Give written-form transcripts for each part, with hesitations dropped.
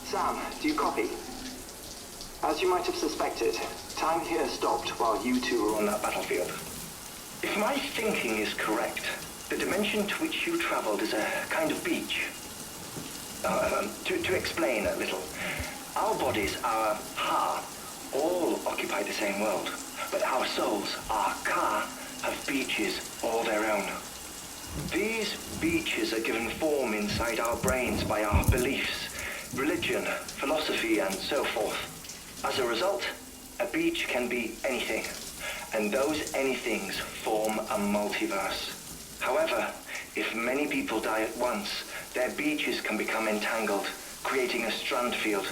Sam, do you copy? As you might have suspected, time here stopped while you two were on that battlefield. If my thinking is correct, the dimension to which you traveled is a kind of beach. To explain a little, our bodies, our ha, all occupy the same world, but our souls, our ka, have beaches all their own. These beaches are given form inside our brains by our beliefs, religion, philosophy, and so forth. As a result, a beach can be anything, and those anythings form a multiverse. However, if many people die at once, their beaches can become entangled, creating a strand field.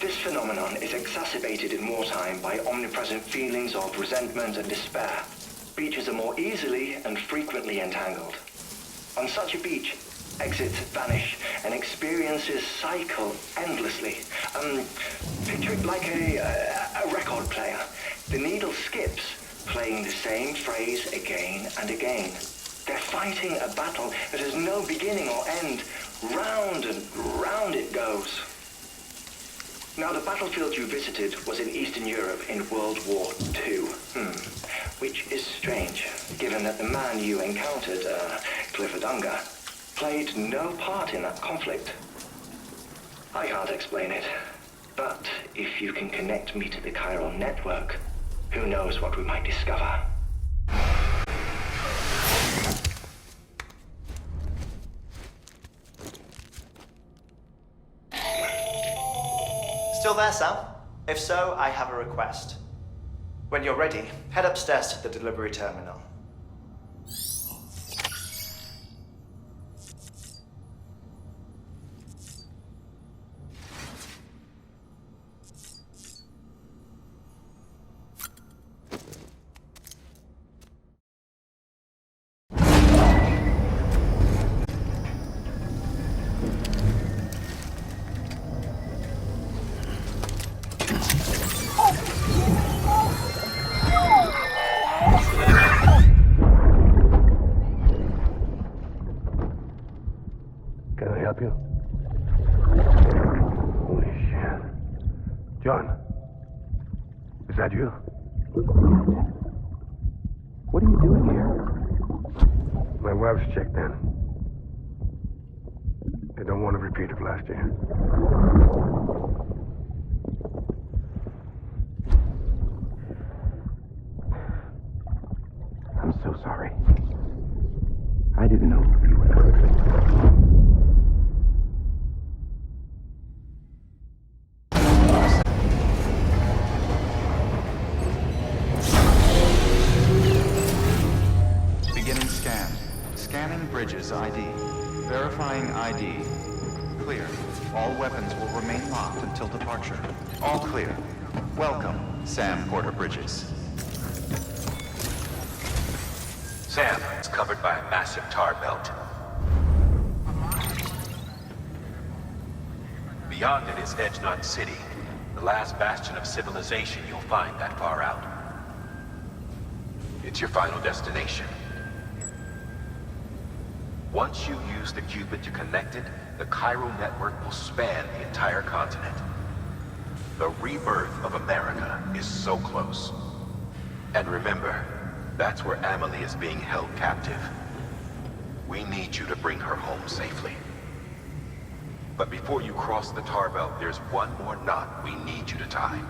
This phenomenon is exacerbated in wartime by omnipresent feelings of resentment and despair. Beaches are more easily and frequently entangled. On such a beach, exits vanish and experiences cycle endlessly. Picture it like a record player. The needle skips, playing the same phrase again and again. They're fighting a battle that has no beginning or end. Round and round it goes. Now, the battlefield you visited was in Eastern Europe in World War II. Which is strange, given that the man you encountered, Clifford Unger, played no part in that conflict. I can't explain it, but if you can connect me to the chiral network, who knows what we might discover. Still there, Sam? If so, I have a request. When you're ready, head upstairs to the delivery terminal. Can I help you? Holy shit. John, is that you? What are you doing here? My wife's checked in. They don't want a repeat of last year. I'm so sorry. I didn't know you were perfect. Beginning scan. Scanning bridges ID. Verifying ID. Clear. All weapons will remain locked until departure. All clear. Welcome, Sam Porter Bridges. Sam is covered by a massive tar belt. Beyond it is Edge Knot City, the last bastion of civilization you'll find that far out. It's your final destination. Once you use the Cupid to connect it, the chiral network will span the entire continent. The rebirth of America is so close. And remember, that's where Amelie is being held captive. We need you to bring her home safely. But before you cross the tar belt, there's one more knot we need you to tie.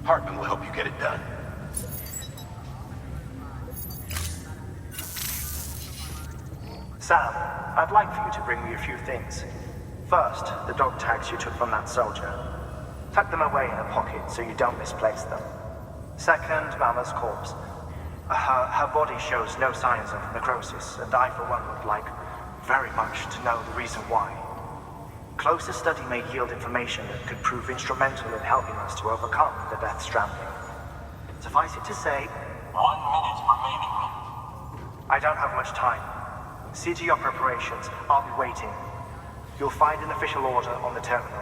Hartman will help you get it done. Sam, I'd like for you to bring me a few things. First, the dog tags you took from that soldier. Tuck them away in a pocket so you don't misplace them. Second, Mama's corpse. Her body shows no signs of necrosis, and I, for one, would like very much to know the reason why. Closer study may yield information that could prove instrumental in helping us to overcome the Death Stranding. Suffice it to say, 1 minute remaining. I don't have much time. See to your preparations. I'll be waiting. You'll find an official order on the terminal.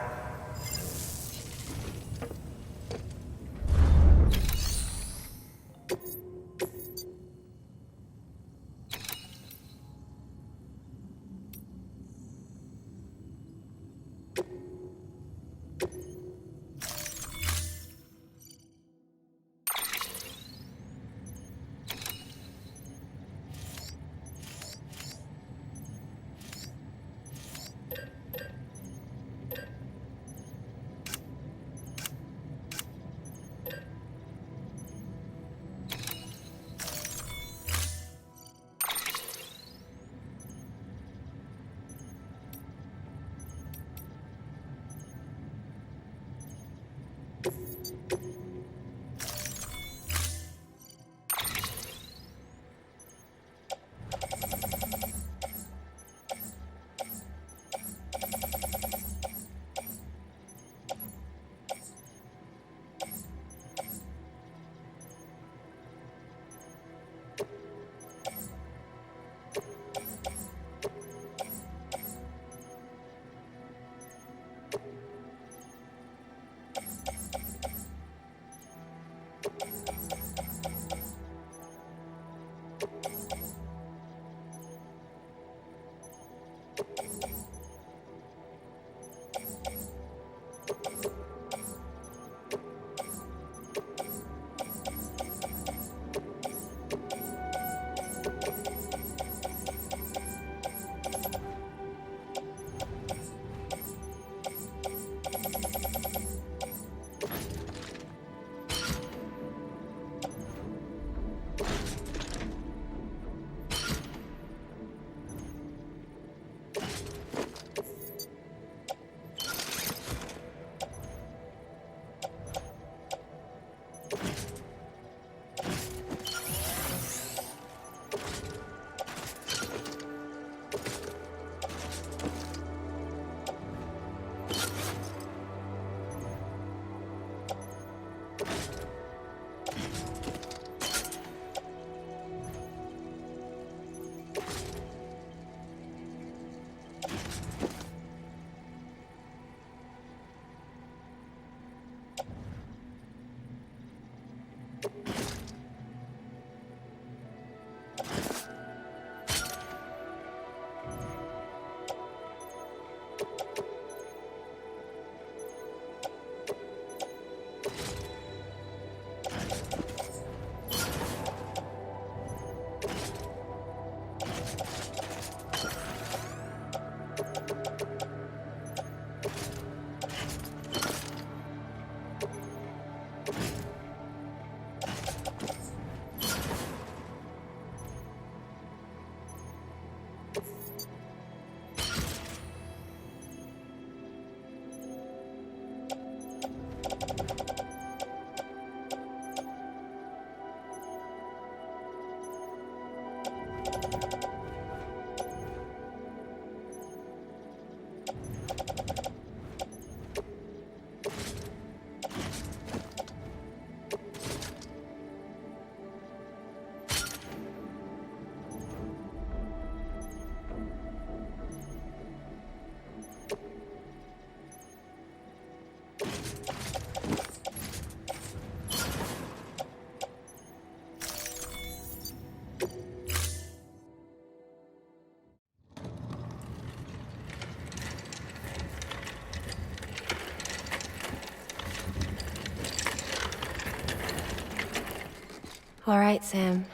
All right, Sam.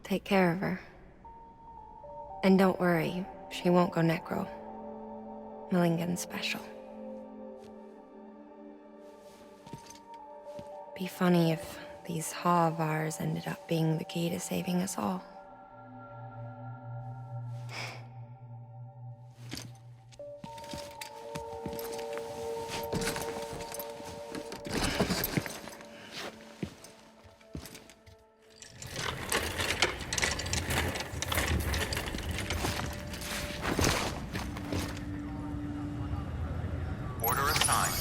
Take care of her. And don't worry, she won't go necro. Millingen's special. Be funny if these Ha of ours ended up being the key to saving us all. Order assigned.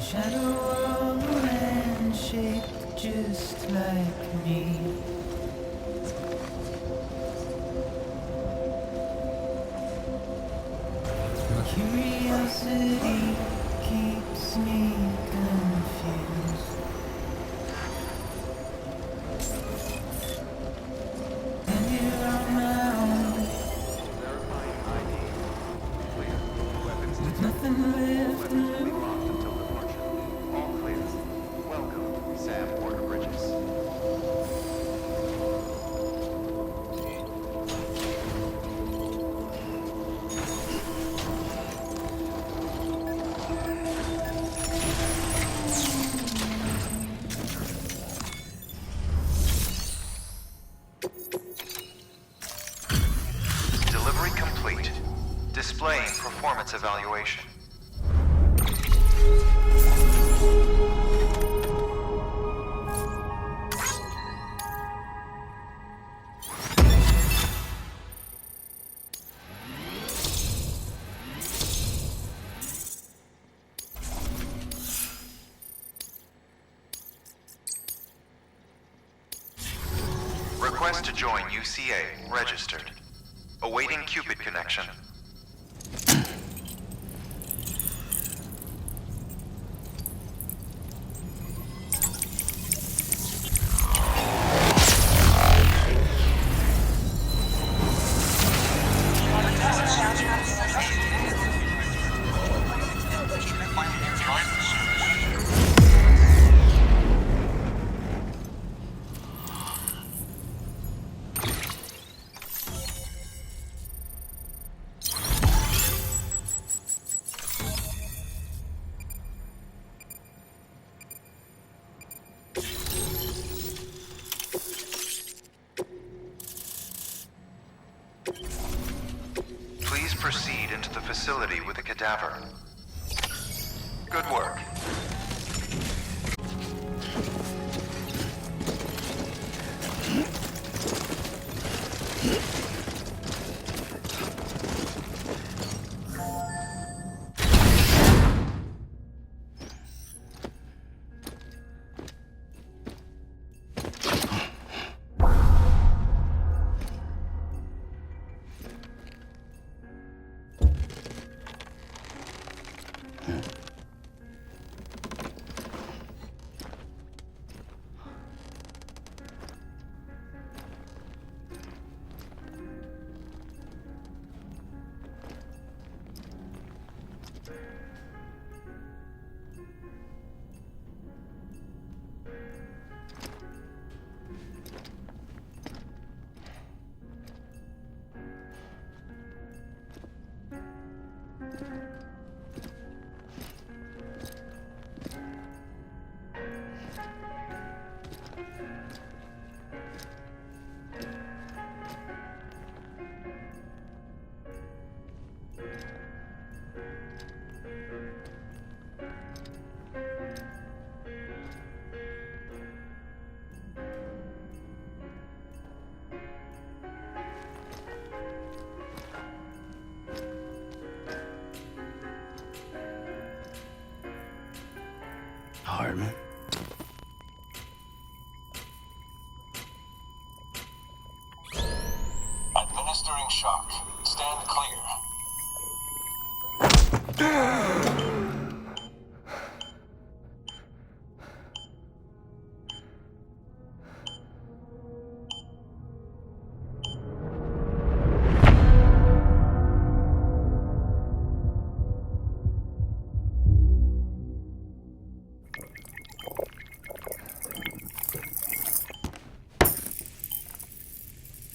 shadow of a man shaped just like me. My curiosity keeps me confused. And here on my own, Verifying ID. Clear. Weapons with nothing left to will be lose. locked until departure. All clear. Welcome, Sam Porter Bridges. Delivery complete. Displaying performance evaluation. Request to join UCA registered. Awaiting Cupid connection. Please proceed into the facility with the cadaver. Good work. Hartman. Administering shock. Stand clear.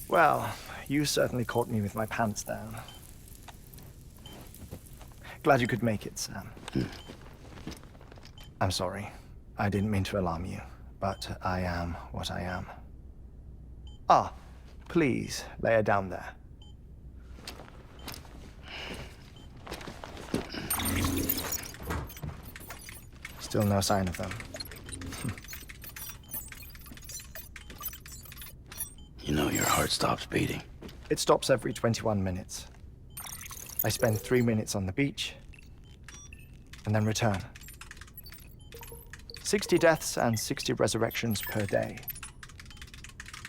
Well, you certainly caught me with my pants down. Glad you could make it, Sam. I'm sorry. I didn't mean to alarm you, but I am what I am. Ah, please, lay her down there. Still no sign of them. You know your heart stops beating. It stops every 21 minutes. I spend 3 minutes on the beach, and then return. 60 deaths and 60 resurrections per day.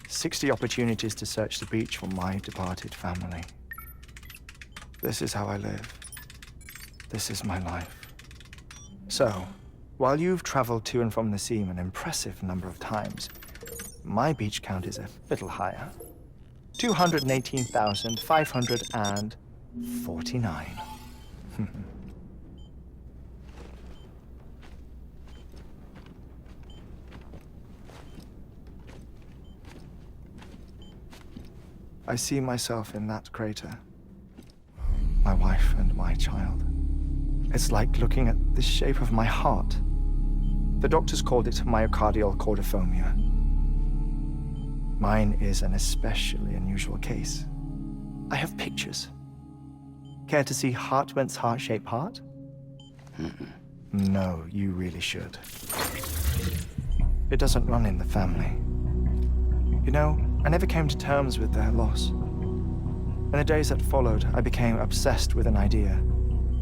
60 opportunities to search the beach for my departed family. This is how I live. This is my life. So, while you've traveled to and from the seam an impressive number of times, my beach count is a little higher. 218,549. I see myself in that crater. My wife and my child. It's like looking at the shape of my heart. The doctors called it myocardial chordophobia. Mine is an especially unusual case. I have pictures. Care to see Hartman's heart-shaped heart? No, you really should. It doesn't run in the family. You know, I never came to terms with their loss. In the days that followed, I became obsessed with an idea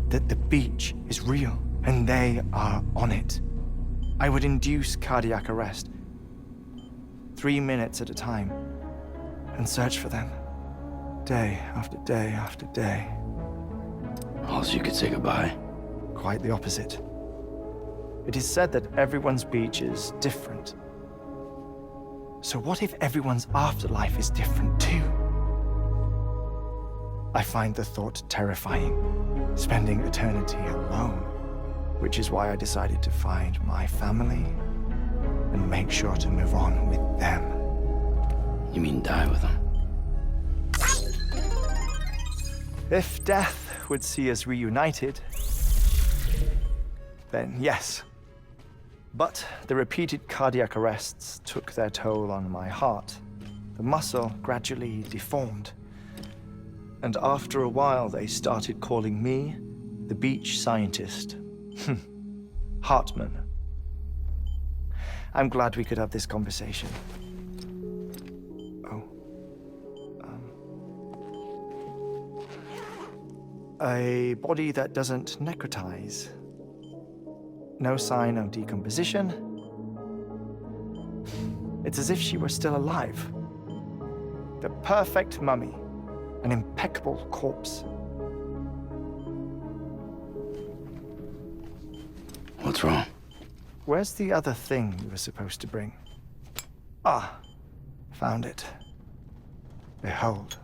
that the beach is real and they are on it. I would induce cardiac arrest, 3 minutes at a time, and search for them, day after day after day. Also, you could say goodbye. Quite the opposite. It is said that everyone's beach is different. So what if everyone's afterlife is different too? I find the thought terrifying, spending eternity alone, which is why I decided to find my family and make sure to move on with them. You mean die with them? If death would see us reunited, then yes. But the repeated cardiac arrests took their toll on my heart. The muscle gradually deformed. And after a while, they started calling me the beach scientist. Hartman. I'm glad we could have this conversation. A body that doesn't necrotize. No sign of decomposition. It's as if she were still alive. The perfect mummy. An impeccable corpse. What's wrong? Where's the other thing you were supposed to bring? Ah, found it. Behold.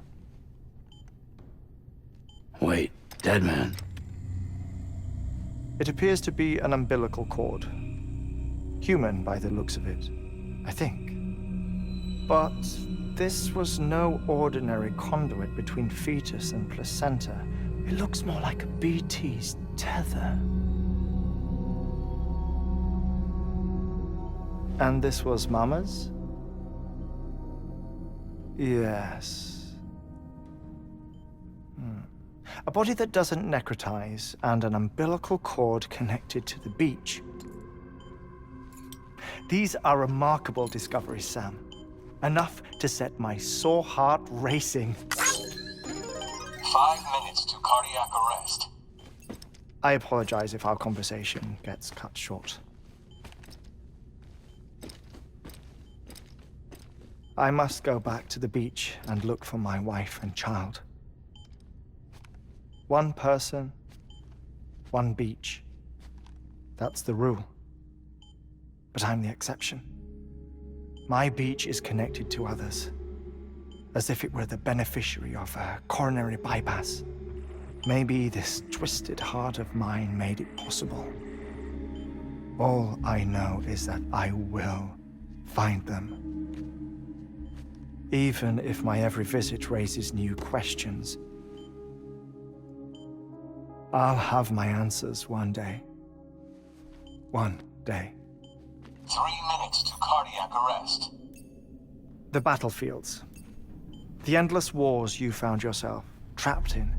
Wait, dead man. It appears to be an umbilical cord. Human by the looks of it, I think. But this was no ordinary conduit between fetus and placenta. It looks more like a BT's tether. And this was Mama's? Yes. A body that doesn't necrotize and an umbilical cord connected to the beach. These are remarkable discoveries, Sam. Enough to set my sore heart racing. 5 minutes to cardiac arrest. I apologize if our conversation gets cut short. I must go back to the beach and look for my wife and child. One person, one beach. That's the rule. But I'm the exception. My beach is connected to others, as if it were the beneficiary of a coronary bypass. Maybe this twisted heart of mine made it possible. All I know is that I will find them. Even if my every visit raises new questions, I'll have my answers one day. One day. 3 minutes to cardiac arrest. The battlefields. The endless wars you found yourself trapped in.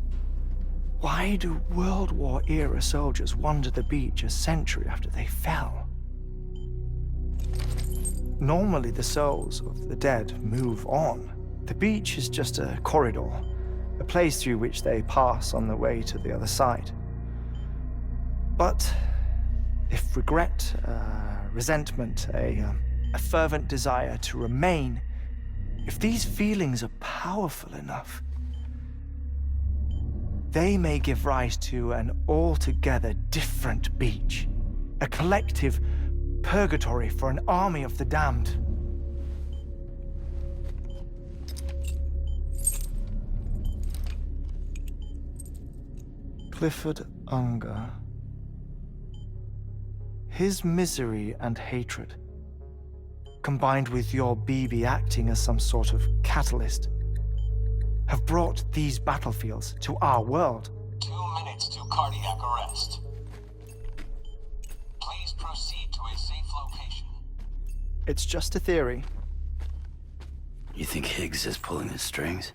Why do World War-era soldiers wander the beach a century after they fell? Normally, the souls of the dead move on. The beach is just a corridor, a place through which they pass on the way to the other side. But If regret, resentment, a fervent desire to remain, if these feelings are powerful enough, they may give rise to an altogether different beach, a collective purgatory for an army of the damned. Clifford Unger. His misery and hatred, combined with your BB acting as some sort of catalyst, have brought these battlefields to our world. 2 minutes to cardiac arrest. Please proceed to a safe location. It's just a theory. You think Higgs is pulling his strings?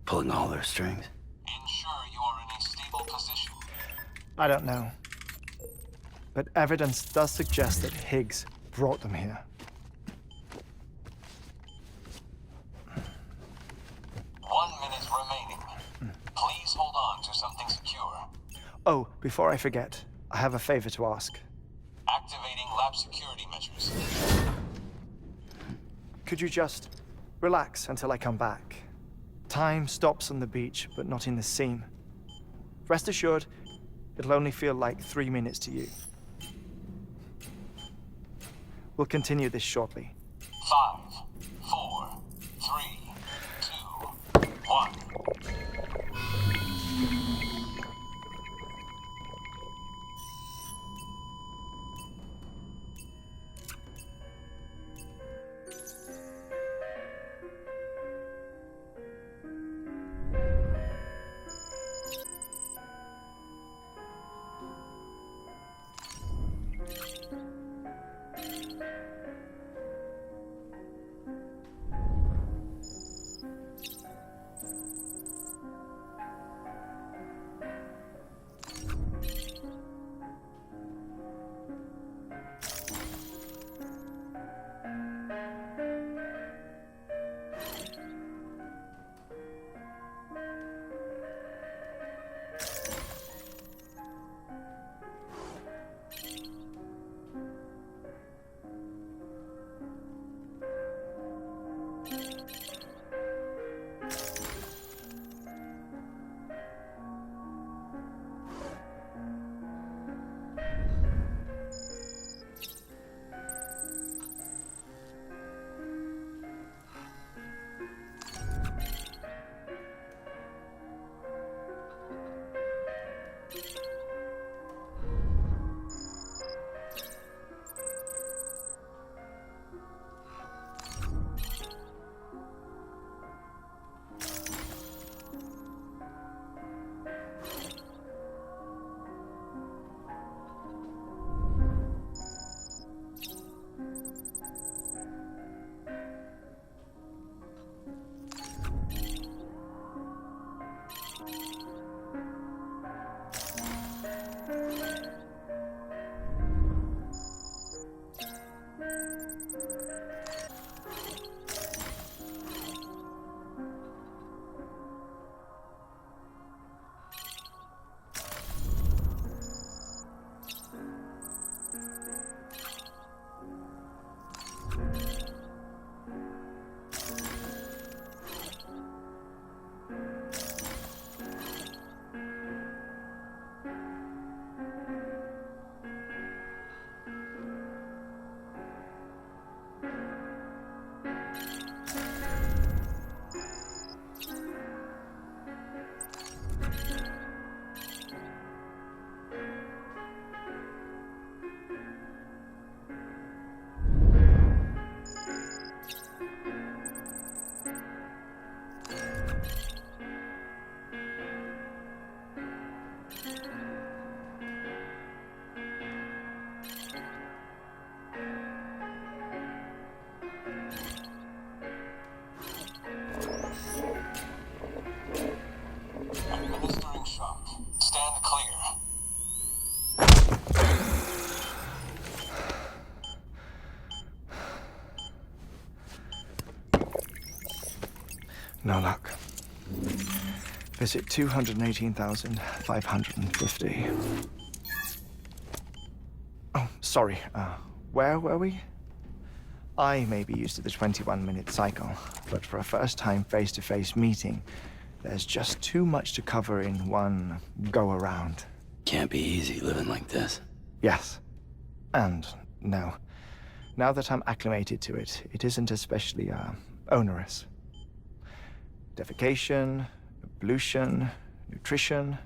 Pulling all their strings? Ensure you are in a stable position. I don't know. But evidence does suggest that Higgs brought them here. 1 minute remaining. Please hold on to something secure. Oh, before I forget, I have a favor to ask. Activating lab security measures. Could you just relax until I come back? Time stops on the beach, but not in the scene. Rest assured, it'll only feel like 3 minutes to you. We'll continue this shortly. 5, 4, 3, 2, 1. No luck. Visit 218,550. Oh, Sorry, where were we? I may be used to the 21-minute cycle, but for a first-time face-to-face meeting, there's just too much to cover in one go-around. Can't be easy living like this. Yes. And no. Now that I'm acclimated to it, it isn't especially, onerous. Defecation, ablution, nutrition.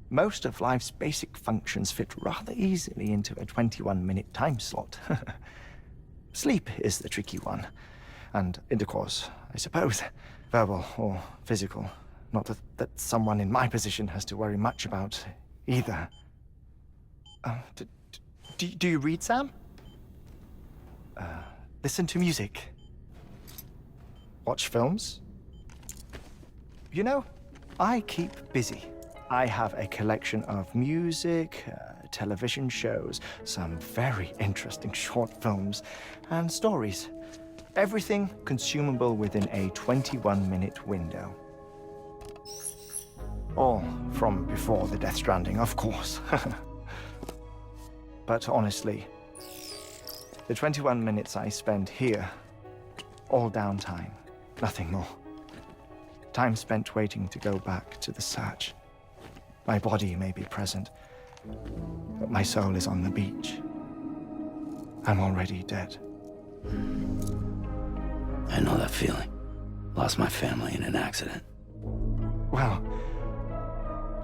Most of life's basic functions fit rather easily into a 21-minute time slot. Sleep is the tricky one. And intercourse, I suppose. Verbal or physical. Not that someone in my position has to worry much about either. Do you read, Sam? Listen to music. Watch films. You know, I keep busy. I have a collection of music, television shows, some very interesting short films, and stories. Everything consumable within a 21-minute window. All from before the Death Stranding, of course. But honestly, the 21 minutes I spend here, all downtime, nothing more. Time spent waiting to go back to the search. My body may be present, but my soul is on the beach. I'm already dead. I know that feeling. Lost my family in an accident. Well,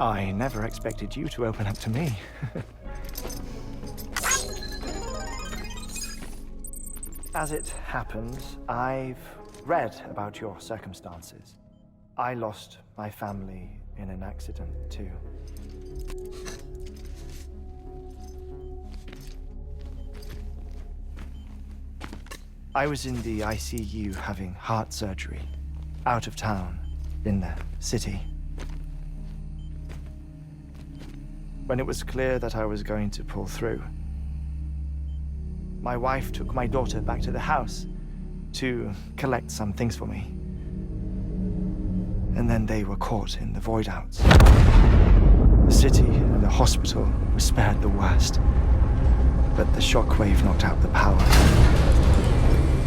I never expected you to open up to me. As it happens, I've read about your circumstances. I lost my family in an accident, too. I was in the ICU having heart surgery, out of town, in the city. When it was clear that I was going to pull through, my wife took my daughter back to the house to collect some things for me. And then they were caught in the void-outs. The city and the hospital were spared the worst, but the shockwave knocked out the power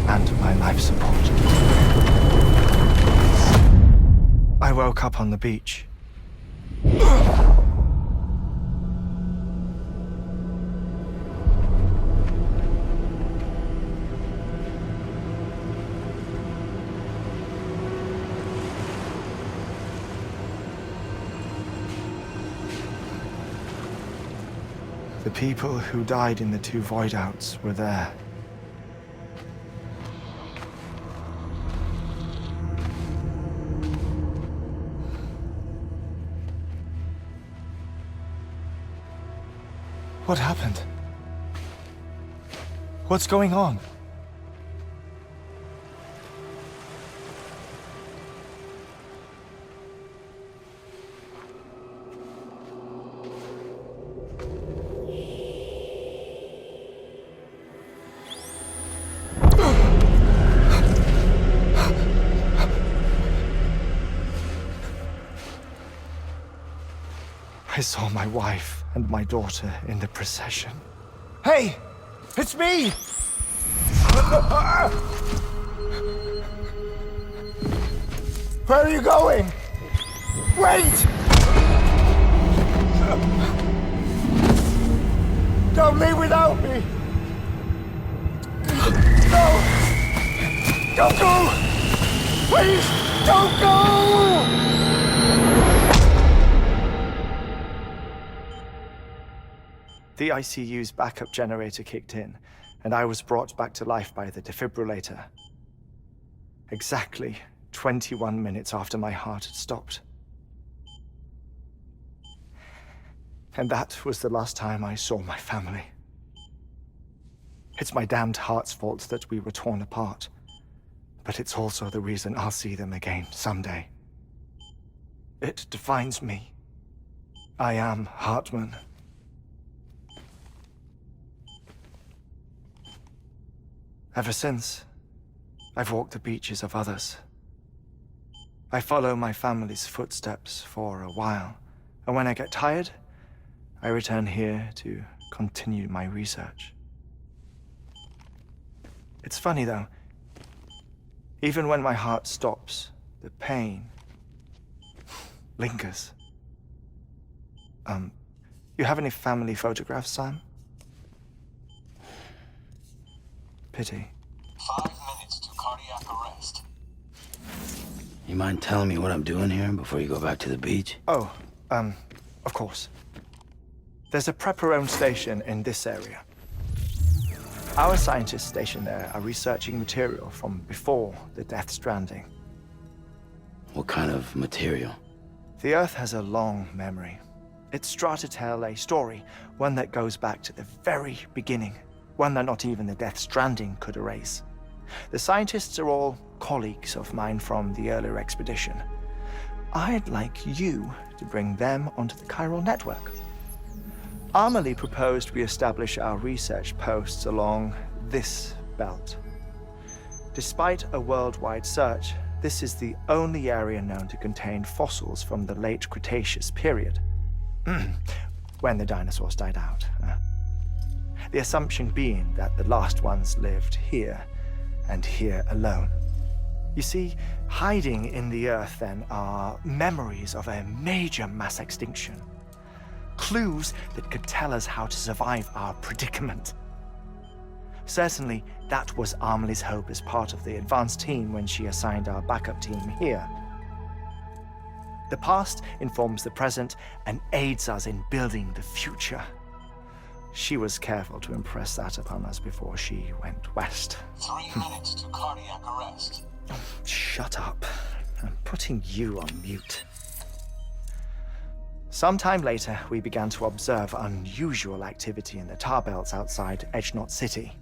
and my life support. I woke up on the beach. The people who died in the two void-outs were there. What happened? What's going on? I saw my wife and my daughter in the procession. Hey! It's me! Where are you going? Wait! Don't leave without me! No! Don't go! Please, don't go! The ICU's backup generator kicked in, and I was brought back to life by the defibrillator. Exactly 21 minutes after my heart had stopped. And that was the last time I saw my family. It's my damned heart's fault that we were torn apart, but it's also the reason I'll see them again someday. It defines me. I am Hartman. Ever since, I've walked the beaches of others. I follow my family's footsteps for a while, and when I get tired, I return here to continue my research. It's funny, though. Even when my heart stops, the pain lingers. You have any family photographs, Sam? Pity. 5 minutes to cardiac arrest. You mind telling me what I'm doing here before you go back to the beach? Oh, of course. There's a prep-your-own station in this area. Our scientists stationed there are researching material from before the Death Stranding. What kind of material? The Earth has a long memory. It's trying to tell a story, one that goes back to the very beginning, one that not even the Death Stranding could erase. The scientists are all colleagues of mine from the earlier expedition. I'd like you to bring them onto the chiral network. Amelie proposed we establish our research posts along this belt. Despite a worldwide search, this is the only area known to contain fossils from the late Cretaceous period, when the dinosaurs died out. The assumption being that the last ones lived here, and here alone. You see, hiding in the Earth then are memories of a major mass extinction. Clues that could tell us how to survive our predicament. Certainly, that was Amelie's hope as part of the advanced team when she assigned our backup team here. The past informs the present and aids us in building the future. She was careful to impress that upon us before she went west. 3 minutes to cardiac arrest. Oh, shut up. I'm putting you on mute. Sometime later, we began to observe unusual activity in the tar belts outside Edgenot City.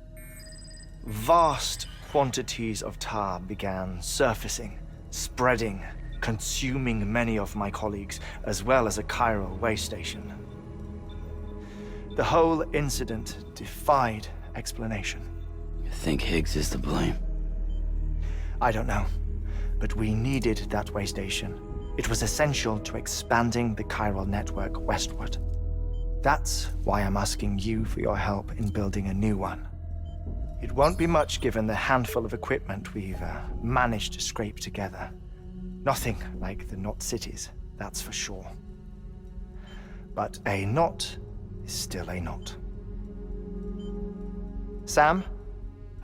Vast quantities of tar began surfacing, spreading, consuming many of my colleagues, as well as a chiral way station. The whole incident defied explanation. You think Higgs is to blame? I don't know, but we needed that way station. It was essential to expanding the chiral network westward. That's why I'm asking you for your help in building a new one. It won't be much given the handful of equipment we've managed to scrape together. Nothing like the knot cities, that's for sure. But a knot is still a knot. Sam,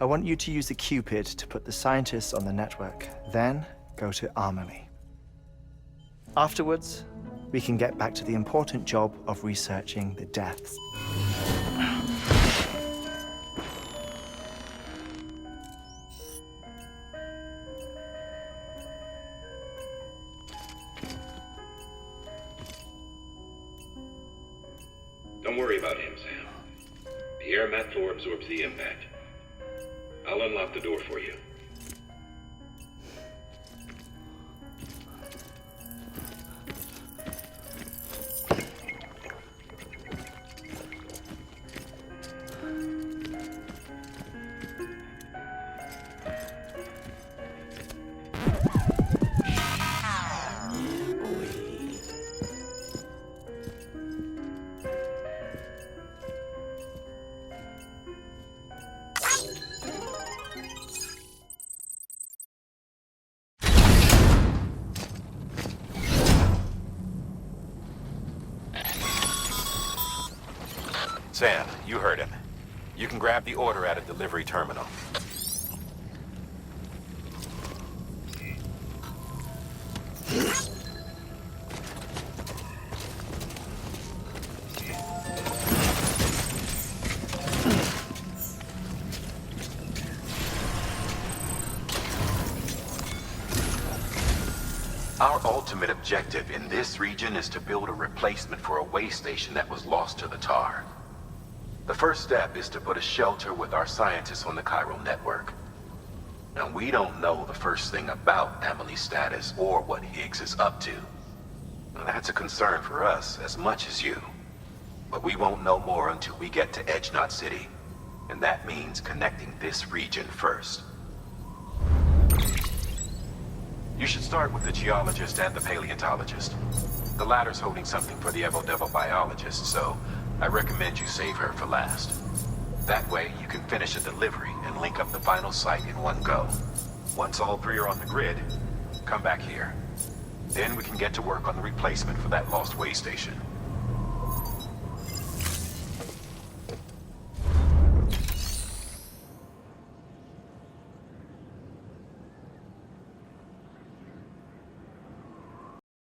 I want you to use the Cupid to put the scientists on the network, then go to Amelie. Afterwards, we can get back to the important job of researching the deaths. Don't worry about him, Sam. The air mat floor absorbs the impact. I'll unlock the door for you. Sam, you heard him. You can grab the order at a delivery terminal. Our ultimate objective in this region is to build a replacement for a way station that was lost to the tar. The first step is to put a shelter with our scientists on the chiral network. Now, we don't know the first thing about Amelie's status or what Higgs is up to. Now, that's a concern for us as much as you. But we won't know more until we get to Edgenot City. And that means connecting this region first. You should start with the geologist and the paleontologist. The latter's holding something for the evo-devo biologist, so I recommend you save her for last. That way, you can finish a delivery and link up the final site in one go. Once all three are on the grid, come back here. Then we can get to work on the replacement for that lost way station.